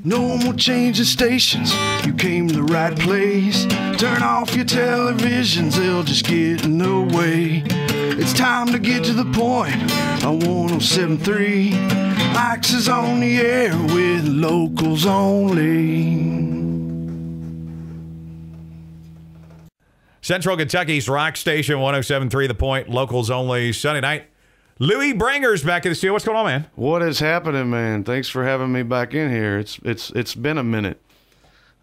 No more changing stations, you came to the right place. Turn off your televisions, they'll just get in the way. It's time to get to the point on 107.3. Ike's is on the air with locals only. Central Kentucky's rock station, 107.3 The Point, locals only, Sunday night. Luie Brangers back in the studio. What's going on, man? What is happening, man? Thanks for having me back in here. It's been a minute.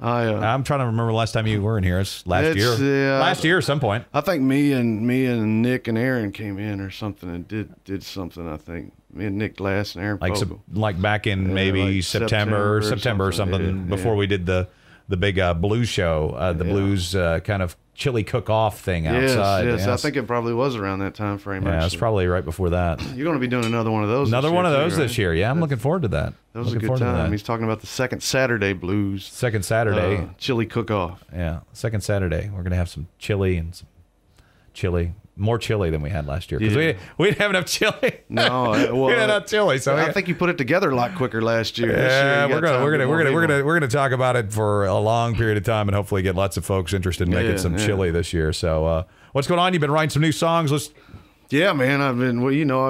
I'm trying to remember the last time you were in here. It's last year. Last year at some point. I think me and Nick and Aaron came in or something and did something. I think me and Nick Glass and Aaron Fogle. Like back in maybe like September or something before we did the big blues show, blues kind of chili cook-off thing outside. Yes, I think it probably was around that time frame. Yeah, it's probably right before that. You're going to be doing another one of those. Another one of those this year. Yeah, I'm looking forward to that. That was a good time. He's talking about the second Saturday blues. Second Saturday. Chili cook-off. Yeah, second Saturday. We're going to have some chili and some chili. More chili than we had last year because we didn't have enough chili. No, well, we didn't have enough chili. So I think you put it together a lot quicker last year. Yeah, we're gonna talk about it for a long period of time and hopefully get lots of folks interested in making some chili this year. So what's going on? You've been writing some new songs. Yeah, man. I've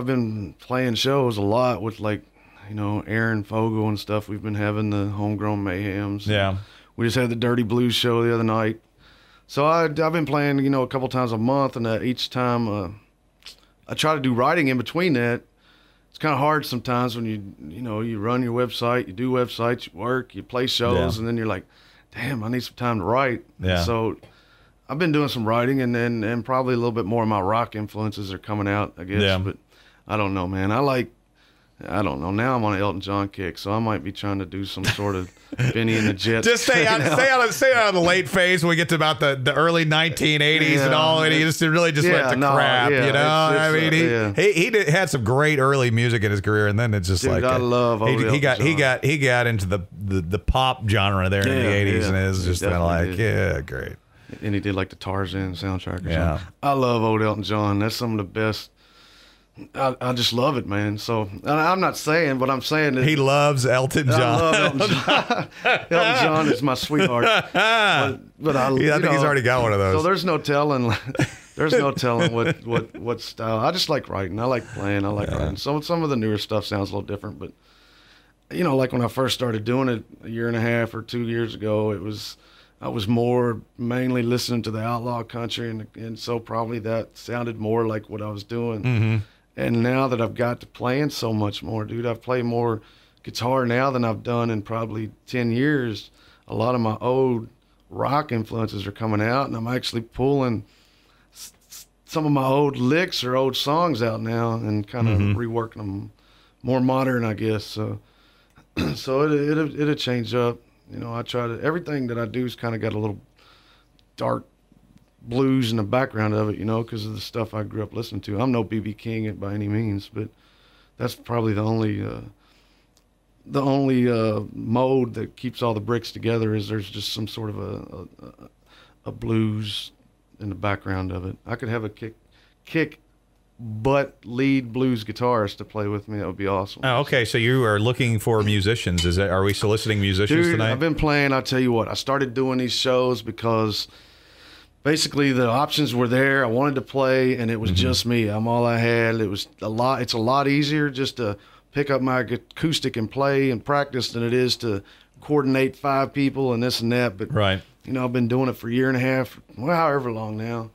been playing shows a lot with Aaron Fogle and stuff. We've been having the Homegrown Mayhems. Yeah, we just had the Dirty Blues show the other night. So I've been playing, a couple times a month, and each time I try to do writing in between that. It's kind of hard sometimes when you run your website, you do websites, you work, you play shows, and then you're like, damn, I need some time to write. Yeah. So I've been doing some writing, and probably a little bit more of my rock influences are coming out, I guess. Yeah. But I don't know, man. I don't know. Now I'm on an Elton John kick, so I might be trying to do some sort of Benny and the Jets. Just stay out of the late phase when we get to about the early 1980s and all, and he just really went to crap. He had some great early music in his career, and then it's just I love he got into the pop genre there in the 80s, and it was just kind of like great. And he did like the Tarzan soundtrack or something. I love old Elton John. That's some of the best. I just love it, man. So I'm not saying, but I'm saying that he loves Elton John. I love Elton John. Elton John is my sweetheart. But I think he's already got one of those. So there's no telling. There's no telling what style. I just like writing. I like playing. I like writing. Some of the newer stuff sounds a little different, but like when I first started doing it a year and a half or 2 years ago, I was more mainly listening to the outlaw country, and so probably that sounded more like what I was doing. Mm-hmm. And now that I've got to playing so much more, dude, I play more guitar now than I've done in probably 10 years. A lot of my old rock influences are coming out, and I'm actually pulling some of my old licks or old songs out now and kind of reworking them more modern, I guess. So it'll change up. I try to, everything that I do has kind of got a little dark blues in the background of it, because of the stuff I grew up listening to. I'm no B.B. King by any means, but that's probably the only mode that keeps all the bricks together is there's just some sort of a blues in the background of it. I could have a kick butt lead blues guitarist to play with me. That would be awesome. Oh, okay. So you are looking for musicians. Are we soliciting musicians tonight? I've been playing. I'll tell you what, I started doing these shows because basically the options were there. I wanted to play, and it was just me. I'm all I had. It's a lot easier just to pick up my acoustic and play and practice than it is to coordinate 5 people and this and that. But right. I've been doing it for a year and a half, however long now.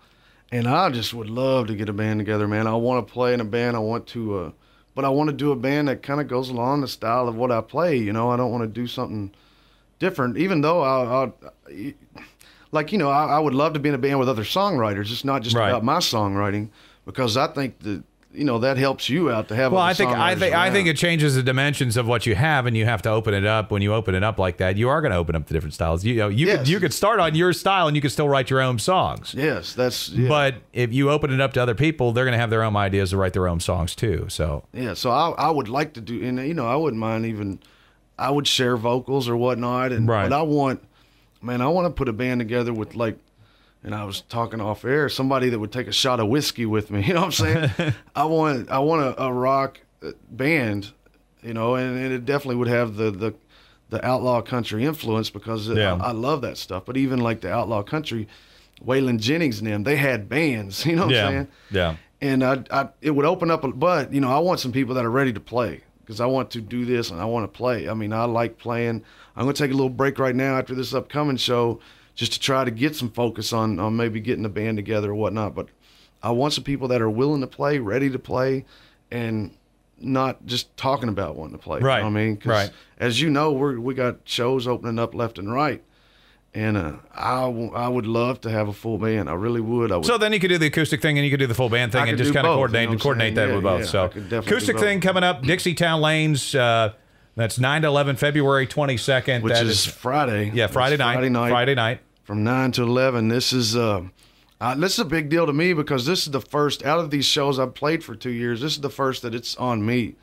And I just would love to get a band together, man. I want to play in a band. But I want to do a band that kind of goes along the style of what I play. I don't want to do something different, even though I would love to be in a band with other songwriters. It's not just about my songwriting, because I think that that helps you out to have. Well, I think it changes the dimensions of what you have, and you have to open it up. When you open it up like that, you are going to open up the different styles. You could start on your style, and you could still write your own songs. Yes, But if you open it up to other people, they're going to have their own ideas to write their own songs too. So so I would like to do, and I wouldn't mind even. I would share vocals or whatnot, but I want to put a band together with and I was talking off air, somebody that would take a shot of whiskey with me. You know what I'm saying? I want a rock band, and it definitely would have the the outlaw country influence because I love that stuff. But even like the outlaw country, Waylon Jennings and them, they had bands, you know what I'm saying? Yeah. And it would open up, but, you know, I want some people that are ready to play because I want to do this and I want to play. I mean, I like playing. I'm going to take a little break right now after this upcoming show just to try to get some focus on maybe getting a band together or whatnot. But I want some people that are willing to play, ready to play, and not just talking about wanting to play. Right. You know what I mean? 'Cause as you know, we got shows opening up left and right. And I would love to have a full band. I really would. So then you could do the acoustic thing and you could do the full band thing and just kind of coordinate that with both. So acoustic thing coming up, Dixietown Lanes. That's 9 to 11, February 22nd. Which is Friday. Yeah, Friday night. From 9 to 11. This is a big deal to me because this is the first, out of these shows I've played for 2 years, this is the first that it's on me.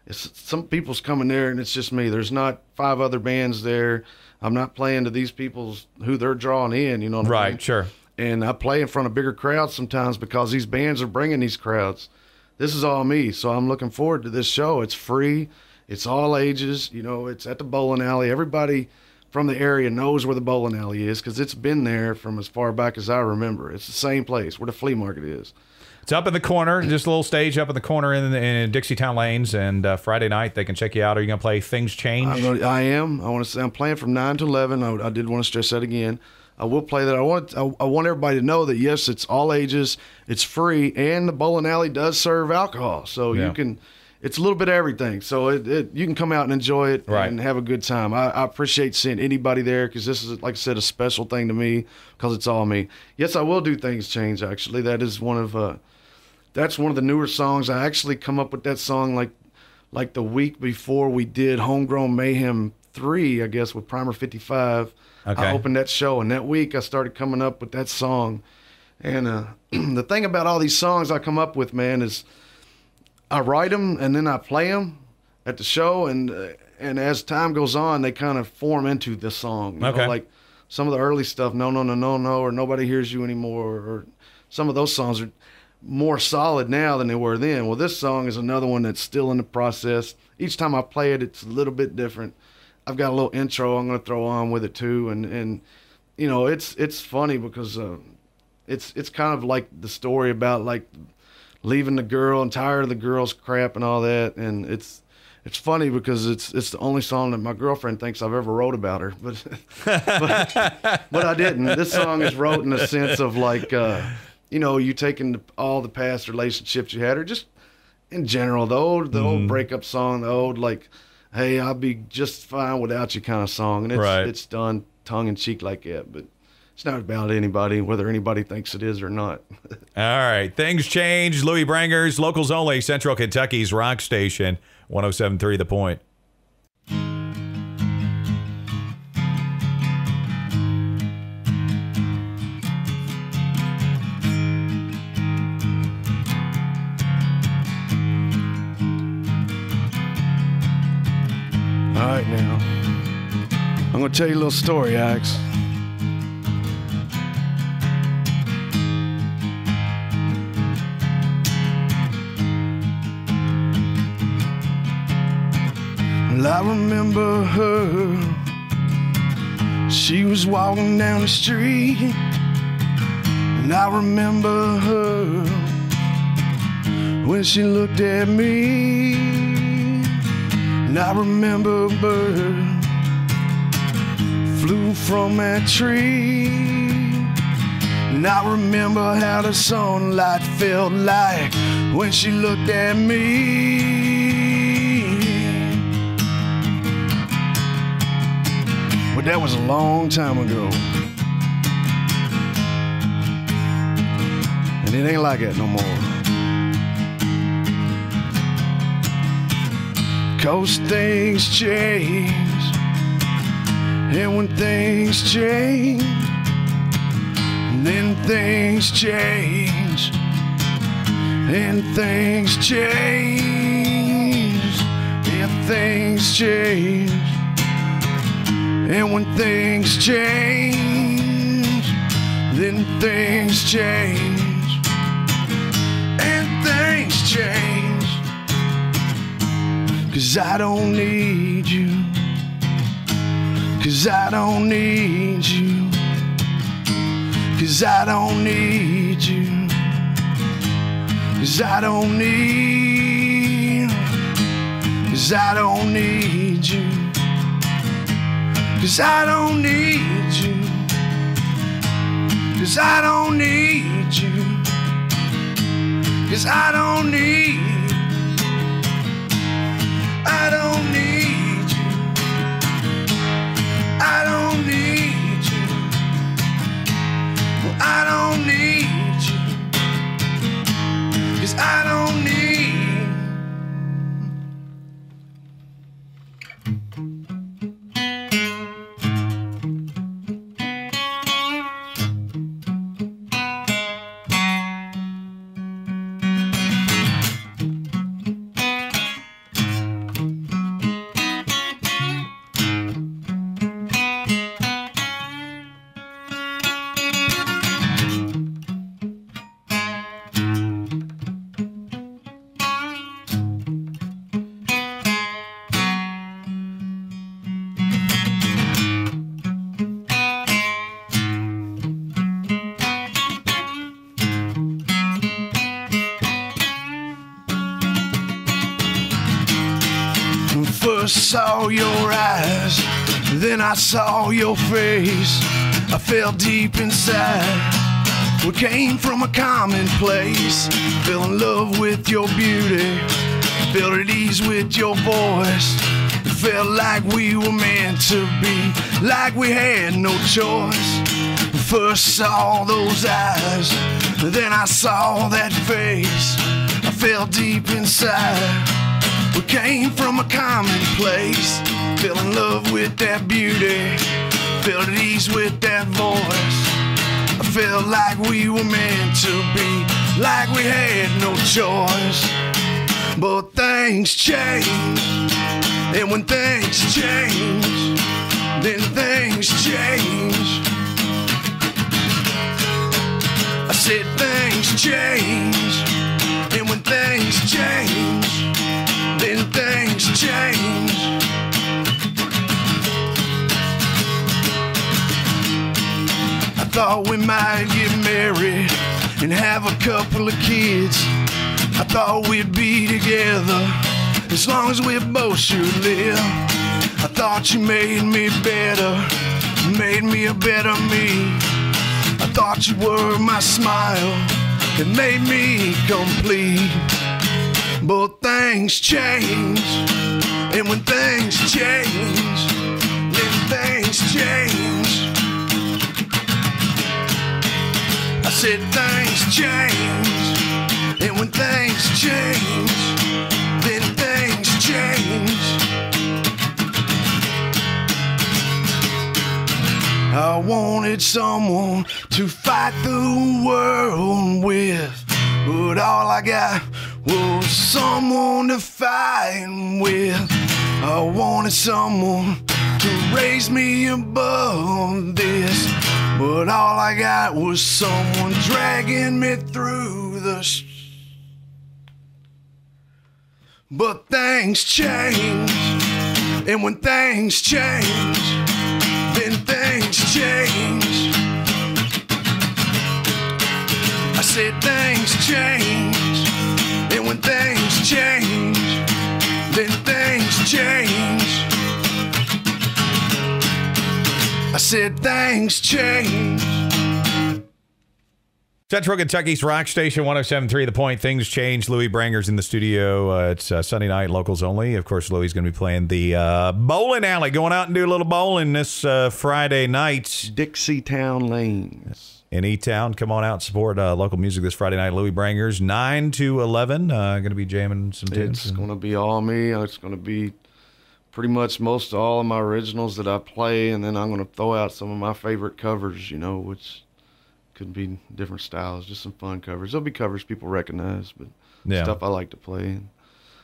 Some people's coming there and it's just me. There's not 5 other bands there. I'm not playing to these people's who they're drawing in, you know what I mean? Right, sure. And I play in front of bigger crowds sometimes because these bands are bringing these crowds. This is all me, so I'm looking forward to this show. It's free. It's all ages. You know, it's at the bowling alley. Everybody from the area knows where the bowling alley is because it's been there from as far back as I remember. It's the same place where the flea market is. It's up in the corner, just a little stage up in the corner in Dixietown Lanes, and Friday night they can check you out. Are you going to play Things Change? I am. I want to say I'm playing from 9 to 11. I did want to stress that again. I will play that. I want everybody to know that, yes, it's all ages, it's free, and the bowling alley does serve alcohol. So you can, it's a little bit of everything. So you can come out and enjoy it and have a good time. I appreciate seeing anybody there because this is, like I said, a special thing to me because it's all me. Yes, I will do Things Change, actually. That is one of that's one of the newer songs. I actually come up with that song like the week before we did Homegrown Mayhem 3, I guess, with Primer 55. Okay. I opened that show, and that week I started coming up with that song. And the thing about all these songs I come up with, man, is I write them and then I play them at the show, and as time goes on, they kind of form into this song. You know, like some of the early stuff, No, No, No, No, No, or Nobody Hears You Anymore, or some of those songs are more solid now than they were then. Well, this song is another one that's still in the process. Each time I play it, it's a little bit different. I've got a little intro I'm going to throw on with it too, and you know, it's funny because it's kind of like the story about like leaving the girl and tired of the girl's crap and all that, and it's funny because it's the only song that my girlfriend thinks I've ever wrote about her, but but I didn't. This song is wrote in the sense of like. You know, you taking all the past relationships you had, or just in general, the old breakup song, the old like, hey, I'll be just fine without you kind of song. And it's done tongue in cheek like that, but it's not about anybody, whether anybody thinks it is or not. All right. Things Change. Luie Brangers, locals only, Central Kentucky's rock station, 107.3 The Point. All right, now, I'm going to tell you a little story, Axe. Well, I remember her. She was walking down the street, and I remember her when she looked at me. And I remember a bird flew from that tree. And I remember how the sunlight felt like when she looked at me. But that was a long time ago, and it ain't like that no more. 'Cause things change, and when things change, then things change, and things change, and things change, and when things change, then things change, and things change. 'Cause I don't need you 'cause I don't need you, 'cause I don't need you, 'cause I don't need, 'cause I don't need you, 'cause I don't need you, 'cause I don't need you, 'cause I don't need, I don't need you, I don't need you, well, I don't need you, 'cause I don't need. First saw your eyes, then I saw your face. I fell deep inside. We came from a common place. Fell in love with your beauty, felt at ease with your voice. It felt like we were meant to be, like we had no choice. First saw those eyes, then I saw that face. I fell deep inside. We came from a common place, fell in love with that beauty, felt at ease with that voice. I felt like we were meant to be, like we had no choice. But things change, and when things change, then things change. I said things change, and when things change, then things change. I thought we might get married and have a couple of kids. I thought we'd be together as long as we both should live. I thought you made me better, made me a better me. I thought you were my smile that made me complete. But things change, and when things change, then things change. I said things change, and when things change, then things change. I wanted someone to fight the world with, but all I got was someone to fight with. I wanted someone to raise me above this, but all I got was someone dragging me through the But things change, and when things change, then things change. I said things change, and when things change, then things change. I said things change. Central Kentucky's Rock Station 107.3 The Point. Things change. Luie Brangers in the studio. It's Sunday night, locals only. Of course, Louie's going to be playing the bowling alley. Going out and do a little bowling this Friday night. Dixietown Lanes. In E-Town. Come on out and support local music this Friday night. Luie Brangers, 9 to 11. Going to be jamming some tunes. It's going to be all me. It's going to be pretty much most of all of my originals that I play, and then I'm going to throw out some of my favorite covers, you know, which could be different styles, just some fun covers. There'll be covers people recognize, but stuff I like to play.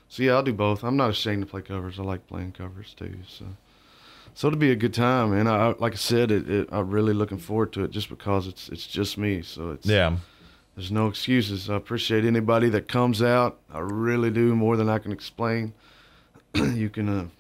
So yeah, I'll do both. I'm not ashamed to play covers. I like playing covers too. So it'll be a good time, man. Like I said, I'm really looking forward to it just because it's just me. So there's no excuses. I appreciate anybody that comes out. I really do, more than I can explain. You can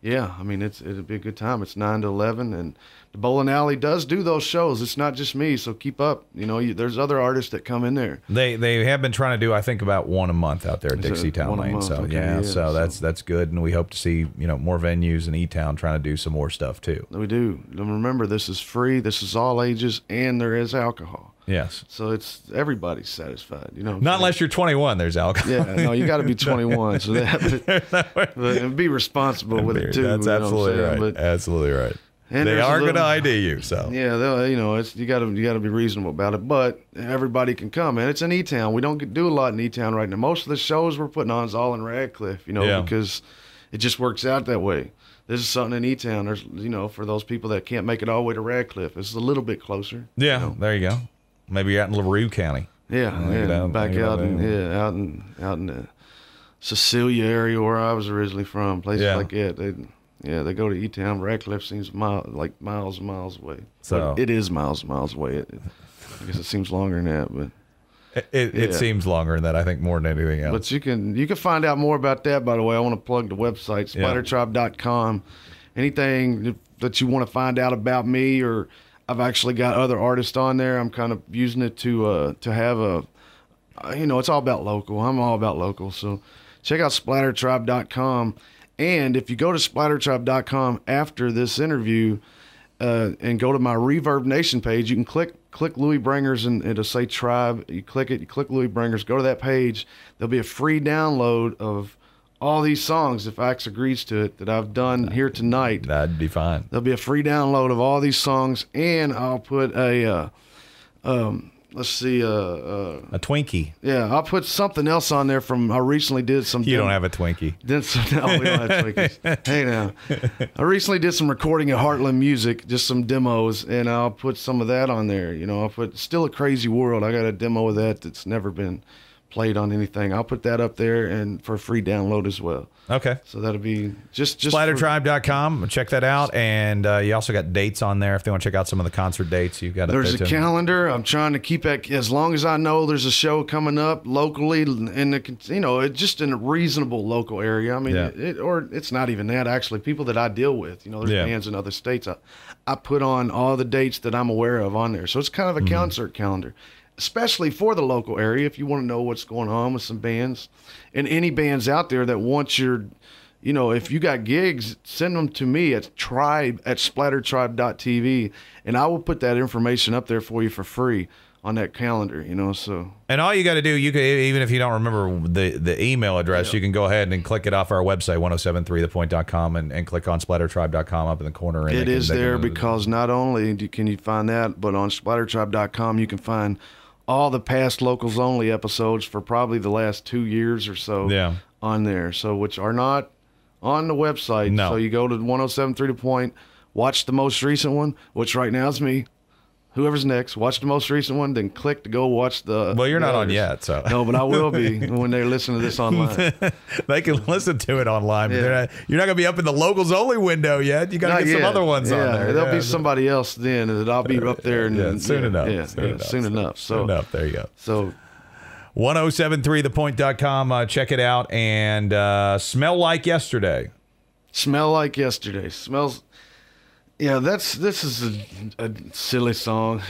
Yeah, I mean, it'll be a good time. It's 9 to 11, and the bowling alley does do those shows. It's not just me, so keep up. You know, there's other artists that come in there. They have been trying to do, I think, about one a month out there at Dixie-Town Lane. So okay, so that's good, and we hope to see more venues in E-Town trying to do some more stuff too. We do. And remember, this is free. This is all ages, and there is alcohol. Yes. So it's everybody's satisfied. You know. Not unless you're 21. There's alcohol. Yeah. No, you got to be 21. So but be responsible with it too. That's absolutely right. But, absolutely right. And they are going to ID you. So yeah, you got to be reasonable about it. But everybody can come, and it's in E-Town. We don't do a lot in E-Town right now. Most of the shows we're putting on is all in Radcliffe. Because it just works out that way. This is something in E-Town. There's for those people that can't make it all the way to Radcliffe, it's a little bit closer. Yeah. There you go. Maybe you're out in LaRue County. Yeah, back out in the Cecilia area where I was originally from, places like that. They go to E-Town. Radcliffe seems miles and miles away. So it is miles and miles away. I guess it seems longer than that, but it seems longer than that. I think more than anything else. But you can find out more about that. By the way, I want to plug the website splattertribe.com. Anything that you want to find out about me, or I've actually got other artists on there. I'm kind of using it to have it's all about local. I'm all about local. So check out splattertribe.com. And if you go to splattertribe.com after this interview and go to my Reverb Nation page, you can click Luie Brangers and it'll say Tribe. You click it, you click Luie Brangers, go to that page. There'll be a free download of all these songs, if Axe agrees to it, that I've done here tonight. That'd be fine. There'll be a free download of all these songs, and I'll put a Twinkie. Yeah, I'll put something else on there I recently did some. You don't have a Twinkie. No, we don't have Twinkies. Hey now, I recently did some recording at Heartland Music, just some demos, and I'll put some of that on there. I'll put Still a Crazy World. I got a demo of that's never been played on anything. I'll put that up there and for a free download as well. Okay. So that'll be just splattertribe.com. Check that out. And you also got dates on there if they want to check out some of the concert dates. You've got There's a calendar. I'm trying to keep it as long as I know there's a show coming up locally just in a reasonable local area. I mean, it's not even that actually. People that I deal with, there's bands in other states. I put on all the dates that I'm aware of on there. So it's kind of a concert calendar, especially for the local area, if you want to know what's going on with some bands. And any bands out there that want if you got gigs, send them to me at splattertribe.tv, and I will put that information up there for you for free on that calendar, so. And all you got to do, you can, even if you don't remember the email address, you can go ahead and click it off our website, 1073thepoint.com, and click on splattertribe.com up in the corner. And it is there because not only can you find that, but on splattertribe.com you can find all the past Locals Only episodes for probably the last 2 years or so on there, so which are not on the website. No. So you go to 1073 The Point, watch the most recent one, which right now is me. Whoever's next, watch the most recent one, then click to go watch the... Well, you're not on yet, so... No, but I will be when they listen to this online. They can listen to it online, but you're not going to be up in the Locals Only window yet. You got to get some other ones on there. There'll be somebody else then that I'll be up there. Soon enough. Soon enough. Soon enough. There you go. So... 1073thepoint.com. Check it out. And Smell Like Yesterday. Smell Like Yesterday. Smells... Yeah, this is a silly song.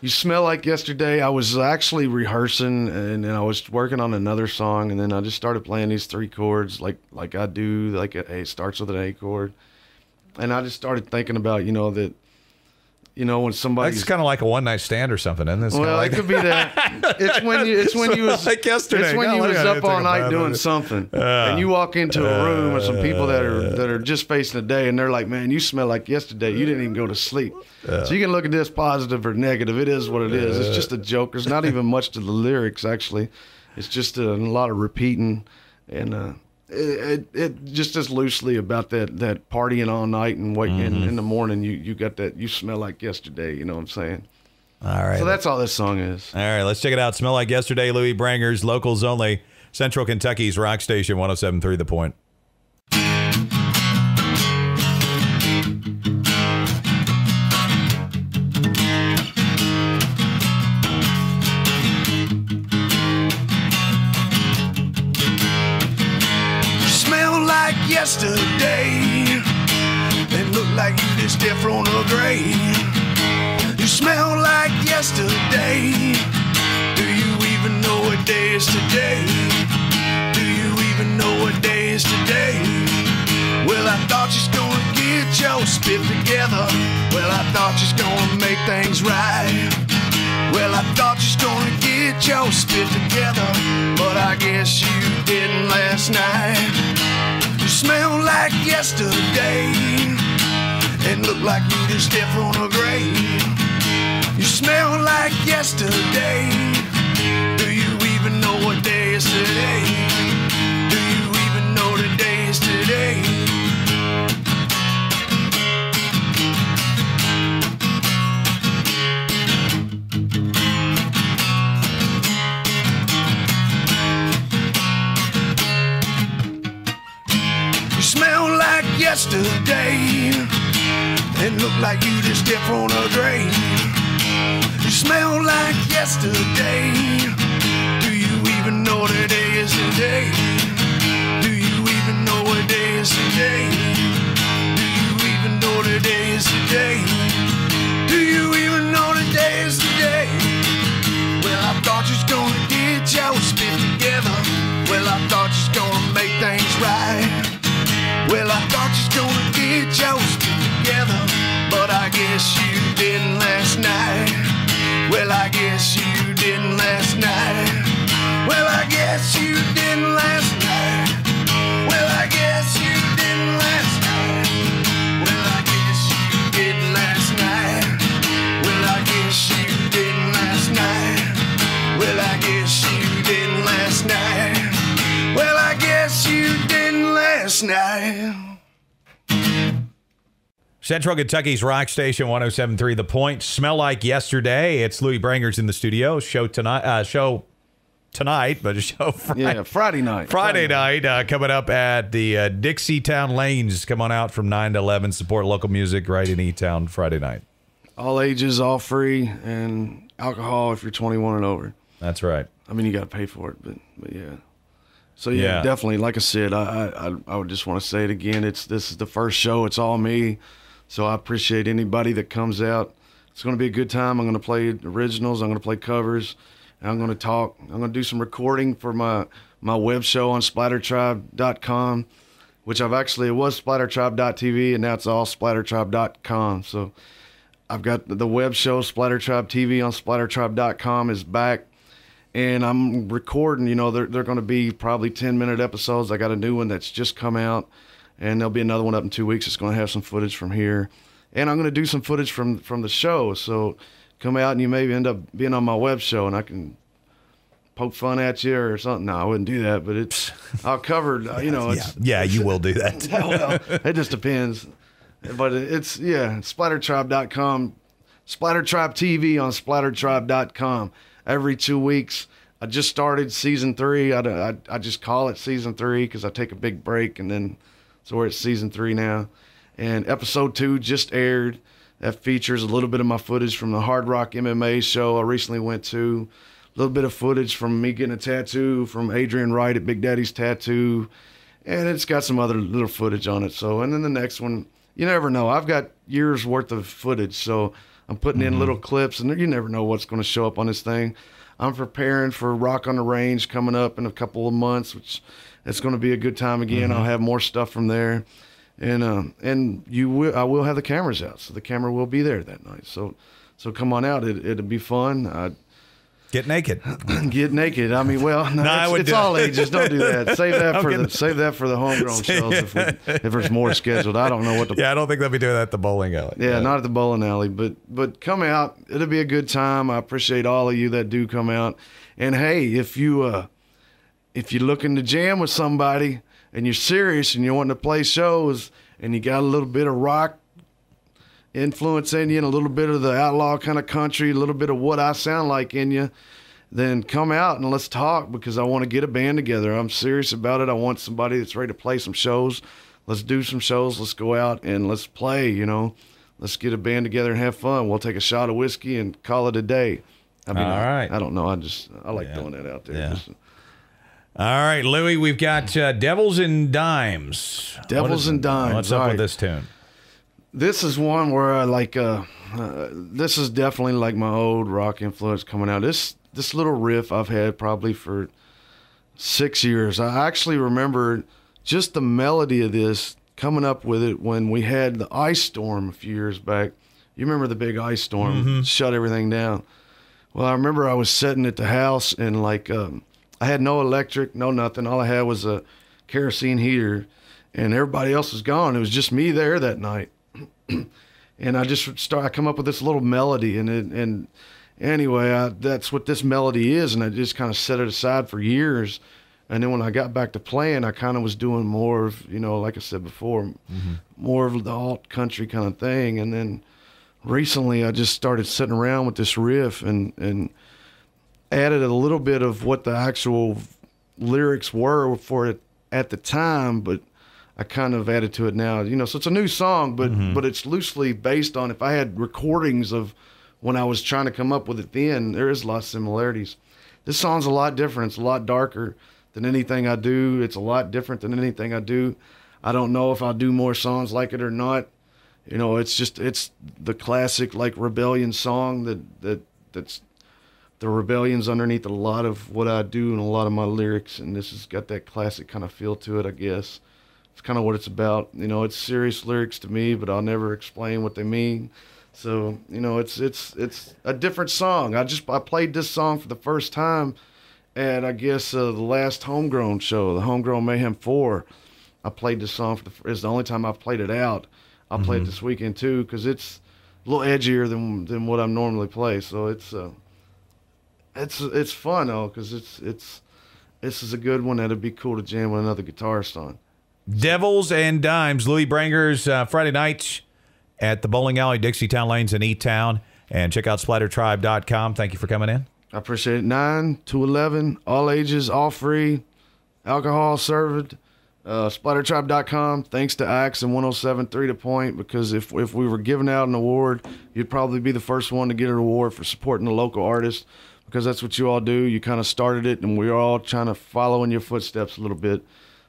You Smell Like Yesterday. I was actually rehearsing and I was working on another song, and then I just started playing these 3 chords like I do, like it starts with an A chord. And I just started thinking about, that when somebody... That's kind of like a one-night stand or something, isn't it? Well, it could be that. It's when you was like yesterday. It's when you was up all night doing something, and you walk into a room with some people that are just facing the day, and they're like, "Man, you smell like yesterday. You didn't even go to sleep." So you can look at this positive or negative. It is what it is. It's just a joke. There's not even much to the lyrics actually. It's just a lot of repeating, and it just is loosely about that partying all night and waking in the morning. You got that. You smell like yesterday. You know what I'm saying? All right. So that's all this song is. All right, let's check it out. Smell Like Yesterday, Luie Brangers, Locals Only, Central Kentucky's rock station, 1073 The Point. Smell like yesterday. step from the grave. You smell like yesterday. Do you even know what day is today? Do you even know what day is today? Well, I thought she's gonna get your spit together. Well, I thought she's gonna make things right. Well, I thought she's gonna get your spit together, but I guess you didn't last night. You smell like yesterday and look like you just stepped from a grave. You smell like yesterday. Do you even know what day is today? Do you even know the day is today? You smell like yesterday and look like you just stepped from a grave. You smell like yesterday. Do you even know the day is today? Do you even know what day is today? Do you even know the day is today? Do you even know the day is today? Well, I thought you was gonna get your spit together. Well, I thought you was gonna make things right. Well, I thought you was gonna get your spit together, but I guess you didn't last night. Well, I guess you didn't last night. Well, I guess you didn't last night. Well, I guess you didn't last night. Well, I guess you didn't last night. Well, I guess you didn't last night. Well, I guess you didn't last night. Well, I guess you didn't last night. Central Kentucky's Rock Station 107.3 The Point. Smell like yesterday. It's Luie Brangers in the studio. Show tonight, but a show Friday. Yeah, Friday night. Friday night coming up at the Dixie Town Lanes. Come on out from 9 to 11. Support local music right in E-Town Friday night. All ages, all free, and alcohol if you're 21 and over. That's right. I mean, you got to pay for it, but yeah. So yeah, definitely. Like I said, I would just want to say it again. This is the first show. It's all me. So I appreciate anybody that comes out. It's going to be a good time. I'm going to play originals. I'm going to play covers. And I'm going to talk. I'm going to do some recording for my web show on splattertribe.com, which it was splattertribe.tv, and now it's all splattertribe.com. So I've got the web show, Splattertribe TV on splattertribe.com is back. And I'm recording, they're going to be probably 10-minute episodes. I got a new one that's just come out. And there'll be another one up in 2 weeks. It's going to have some footage from here. And I'm going to do some footage from the show. So come out and you maybe end up being on my web show and I can poke fun at you or something. No, I wouldn't do that. But I'll cover, it's. Yeah, you will do that. Well, it just depends. But it's splattertribe.com. Splattertribe TV on splattertribe.com. Every 2 weeks. I just started season 3. I just call it season 3 because I take a big break and then. So we're at season 3 now. And episode 2 just aired. That features a little bit of my footage from the Hard Rock MMA show I recently went to. A little bit of footage from me getting a tattoo from Adrian Wright at Big Daddy's Tattoo. And it's got some other little footage on it. So, and then the next one, you never know. I've got years worth of footage. So I'm putting in little clips, and you never know what's going to show up on this thing. I'm preparing for Rock on the Range coming up in a couple of months, which it's going to be a good time again. I'll have more stuff from there, and I will have the cameras out, so the camera will be there that night. So come on out. It'll be fun. Get naked. Get naked. I mean, well, no, it's all ages. Don't do that. Save that for the homegrown shows if there's more scheduled. I don't know what. I don't think they'll be doing that at the bowling alley. Yeah, not at the bowling alley, but come out. It'll be a good time. I appreciate all of you that do come out. And hey, if you're looking to jam with somebody and you're serious and you're wanting to play shows and you got a little bit of rock influence in you and a little bit of the outlaw kind of country, a little bit of what I sound like in you, then come out and let's talk, because I want to get a band together. I'm serious about it. I want somebody that's ready to play some shows. Let's do some shows. Let's go out and let's play, Let's get a band together and have fun. We'll take a shot of whiskey and call it a day. I mean, all right. I don't know. I like throwing that out there. Yeah. All right, Luie, we've got Devils and Dimes. Devils and Dimes. What's up with this tune? This is one where I like. This is definitely like my old rock influence coming out. This little riff I've had probably for 6 years. I actually remember just the melody of this, coming up with it when we had the ice storm a few years back. You remember the big ice storm shut everything down. Well, I remember I was sitting at the house and like I had no electric, no nothing. All I had was a kerosene heater, and everybody else was gone. It was just me there that night. And I come up with this little melody, and anyway, that's what this melody is, and I just kind of set it aside for years. And then when I got back to playing, I kind of was doing more of, like I said before, more of the alt country kind of thing. And then recently I just started sitting around with this riff and added a little bit of what the actual lyrics were for it at the time, but I kind of added to it now, so it's a new song, but it's loosely based on, if I had recordings of when I was trying to come up with it then, there is a lot of similarities. This song's a lot different. It's a lot darker than anything I do. It's a lot different than anything I do. I don't know if I'll do more songs like it or not. It's the classic like rebellion song that's the rebellion's underneath a lot of what I do and a lot of my lyrics, and this has got that classic kind of feel to it, I guess. It's kind of what it's about. It's serious lyrics to me, but I'll never explain what they mean. So, it's a different song. I played this song for the first time at, I guess, the last Homegrown show, the Homegrown Mayhem 4. I played this song it's the only time I've played it out. I'll play it this weekend too, because it's a little edgier than what I normally play. So it's fun though, because this is a good one that'd be cool to jam with another guitarist on. Devils and Dimes, Luie Brangers, Friday nights at the bowling alley, Dixie Town Lanes in E-Town. And check out splattertribe.com. Thank you for coming in. I appreciate it. 9 to 11, all ages, all free, alcohol served. Splattertribe.com. Thanks to Axe and 107.3 The Point, because if we were giving out an award, you'd probably be the first one to get an award for supporting the local artist, because that's what you all do. You kind of started it, and we're all trying to follow in your footsteps a little bit.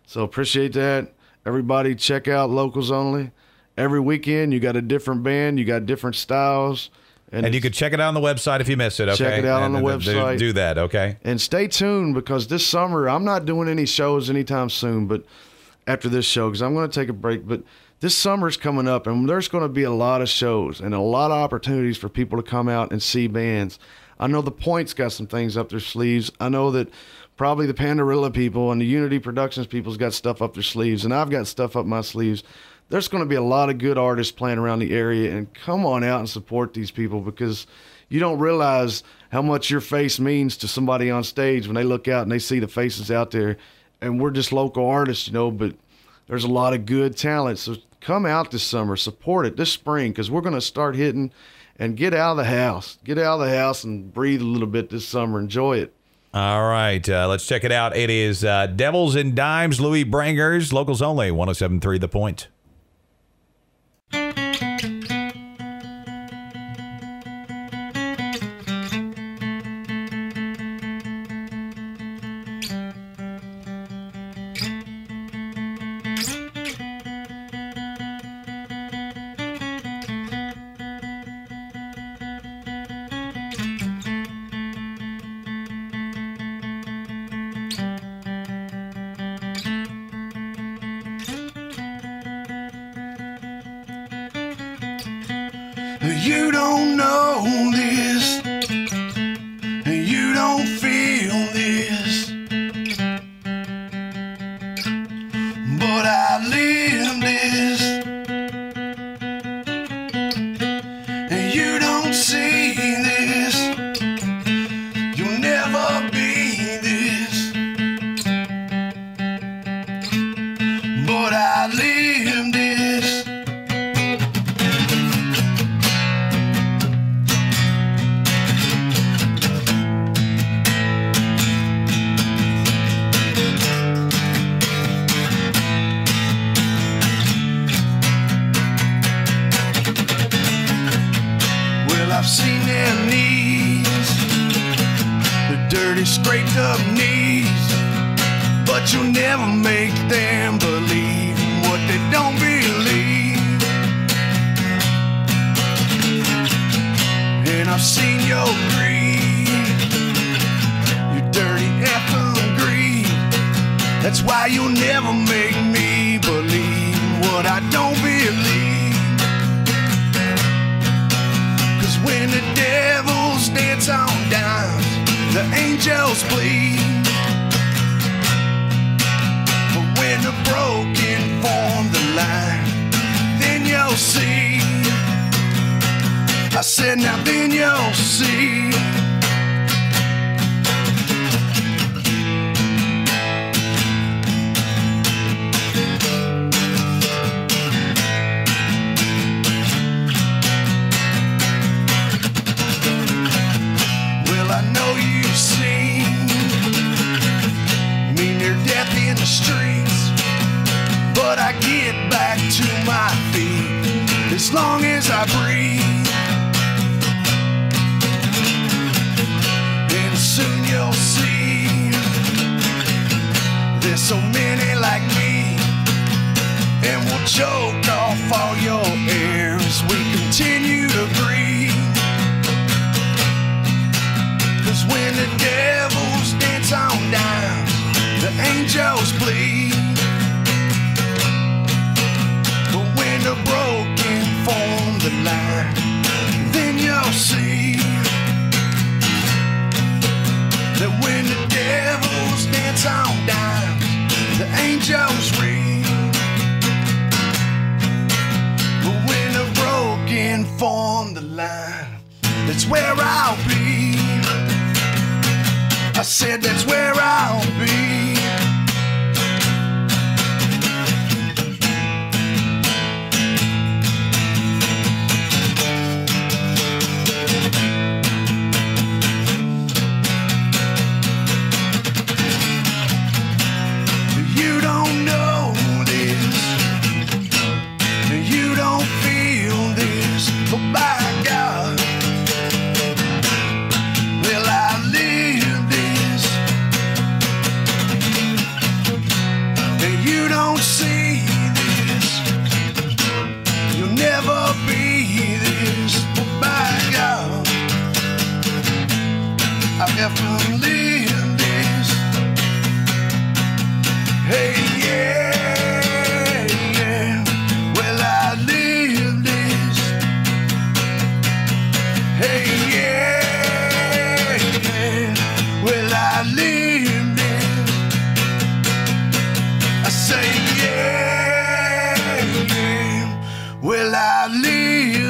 So appreciate that. Everybody check out Locals Only. Every weekend you got a different band, you got different styles. And you can check it out on the website if you missed it, okay? Check it out on the website. Do that, okay? And stay tuned, because this summer, I'm not doing any shows anytime soon, but after this show, because I'm going to take a break. But this summer's coming up, and there's going to be a lot of shows and a lot of opportunities for people to come out and see bands. I know the Point's got some things up their sleeves. I know that probably the Pandarilla people and the Unity Productions people's got stuff up their sleeves, and I've got stuff up my sleeves. There's going to be a lot of good artists playing around the area, and come on out and support these people, because you don't realize how much your face means to somebody on stage when they look out and they see the faces out there. And we're just local artists, but there's a lot of good talent. So come out this summer, support it this spring, because we're going to start hitting, and get out of the house. Get out of the house and breathe a little bit this summer. Enjoy it. All right, let's check it out. It is Devils and Dimes, Luie Brangers, Locals Only, 107.3 The Point. You don't know this, you don't feel this, but I live this. You don't see this, you'll never be this, but I live this. I've seen their knees, the dirty scraped up knees, but you'll never make them believe what they don't believe. seen your greed, your dirty effing greed. That's why you'll never make me believe what I don't believe. 'Cause when the devils dance on down, the angels bleed. But when the broken form the line, then you'll see. I said, now then you'll see. Well, I know you've seen me near death in the streets, but I get back to my feet as long as I breathe. Soon you'll see there's so many like me, and we'll choke off all your air as we continue to breathe. 'Cause when the devils dance on down, the angels bleed. But when the broken form the line, then you'll see that when the devils dance on down, the angels ring. But when the broken form the line, that's where I'll be. I said that's where I'll be. Well, I live